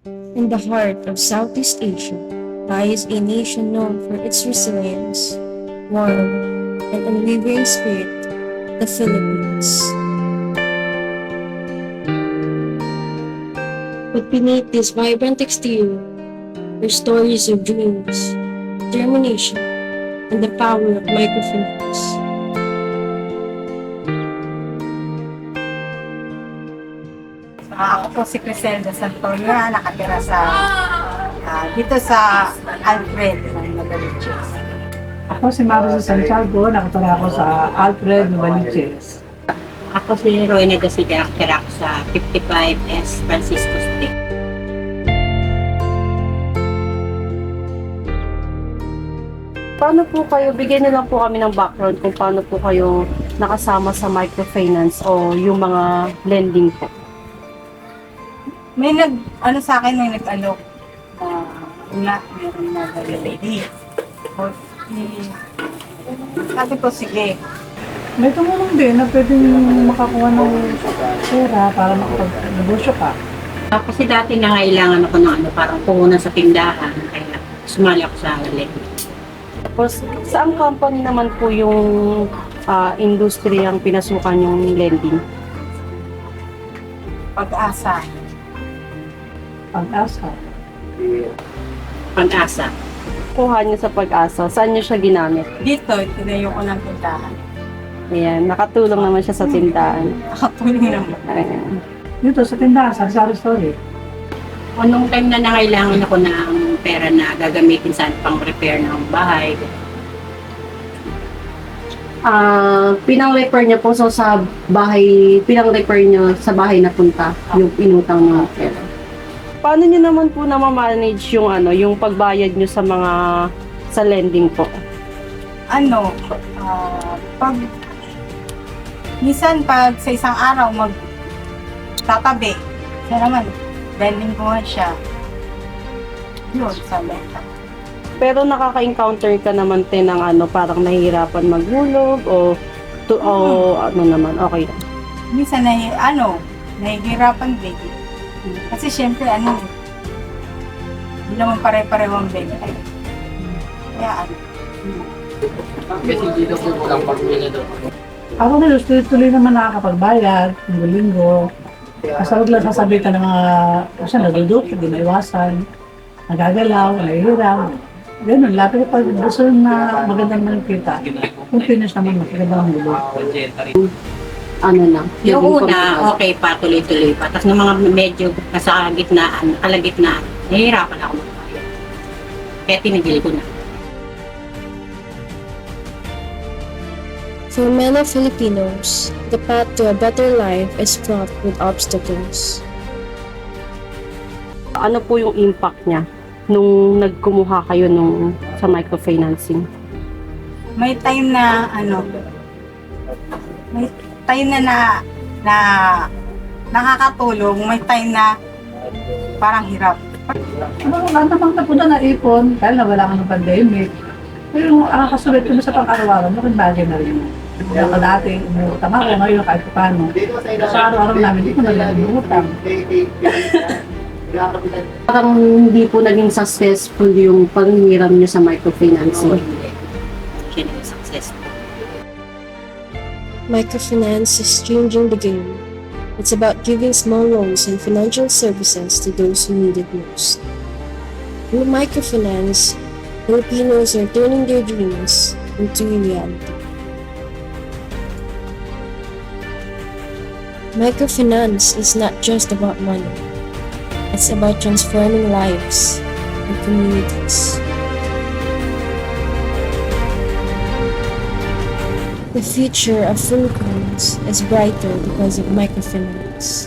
In the heart of Southeast Asia lies a nation known for its resilience, warmth, and unwavering spirit, the Philippines. But beneath this vibrant exterior are stories of dreams, determination, and the power of microfinance. Ako po si Criselda Santoria, nakatira dito sa Alfred ng Novaliches. Ako si Marisa Santiago, nakatira ako sa Alfred, Novaliches. Ako si Royna Gasiga, nakatira ako sa 55S Francisco Street. Paano po kayo, bigyan niyo lang po kami ng background kung paano po kayo nakasama sa microfinance o yung mga lending po. May sa akin, may nag-alok. Meron na lady. Sabi ko, sige. May tumulong din na pwedeng makakuha ng pera para makapag-negosyo ka. Kasi dati nangailangan ako ng parang puhunan sa tindahan, kaya sumali ako sa lending. Tapos, saan company naman po yung industriyang pinasukan yung lending? Pag-asa. Pag-asa. Pag-asa. Kuha niyo sa pag-asa, saan niyo siya ginamit? Dito, tinayo ko ng tindahan. Ayan, nakatulong naman siya sa tindahan. Nakatuloy naman. Ayan. Dito sa tindahan, sa Sari Story. Nung time na nangailangan ako ng pera na gagamitin sa pang repair ng bahay, Pinang-refer niyo po sa bahay, pinang-refer niyo sa bahay na punta, yung inutang niyo pera. Paano niyo naman po na ma-manage yung yung pagbayad niyo sa sa lending po? Minsan pag sa isang araw tatabi, siya naman, lending ko siya. Yun, sa lenta. Pero nakaka-encounter ka naman din ng parang nahihirapan maghulog o ano naman, okay lang. Minsan nahihirapan din. Kasi syempre, hindi naman pare-pareho ang benta. Kaya Kasi dito po walang pagpili doon. Ako na tuloy naman nakakapagbayad, linggo-linggo. Basta huwag lang sasabitan ng mga, kasi nagduduk, hindi maiwasan, nagagalaw, nahihiram. Ganun, lapit pag gusto na magandang manipita, kung finish naman magandang mulo. yung una, okay pa, tuloy-tuloy pa. Tapos ng mga medyo nasa gitnaan, kalagitnaan, nahihirapan ako magbayad. Kaya tinigil ko na. For many Filipinos, the path to a better life is fraught with obstacles. Ano po yung impact niya nung nagkumuha kayo sa microfinancing? may time na nakakatulong, may time na parang hirap. Wala namang napunta na ipon, dahil nawala ka ng pandemic. Pero yung kasulit ko na sa pang-araw-araw, malaking bagay na rin. Kaya ka dati, umutang ako ngayon kahit paano. Sa araw-araw namin, hindi ko na lang umutang. Parang hindi po naging successful yung panghiram niyo sa microfinancing. Siya na successful. Microfinance is changing the game. It's about giving small loans and financial services to those who need it most. Through microfinance, Filipinos are turning their dreams into reality. Microfinance is not just about money. It's about transforming lives and communities. The future of Philippines is brighter because of microfinance.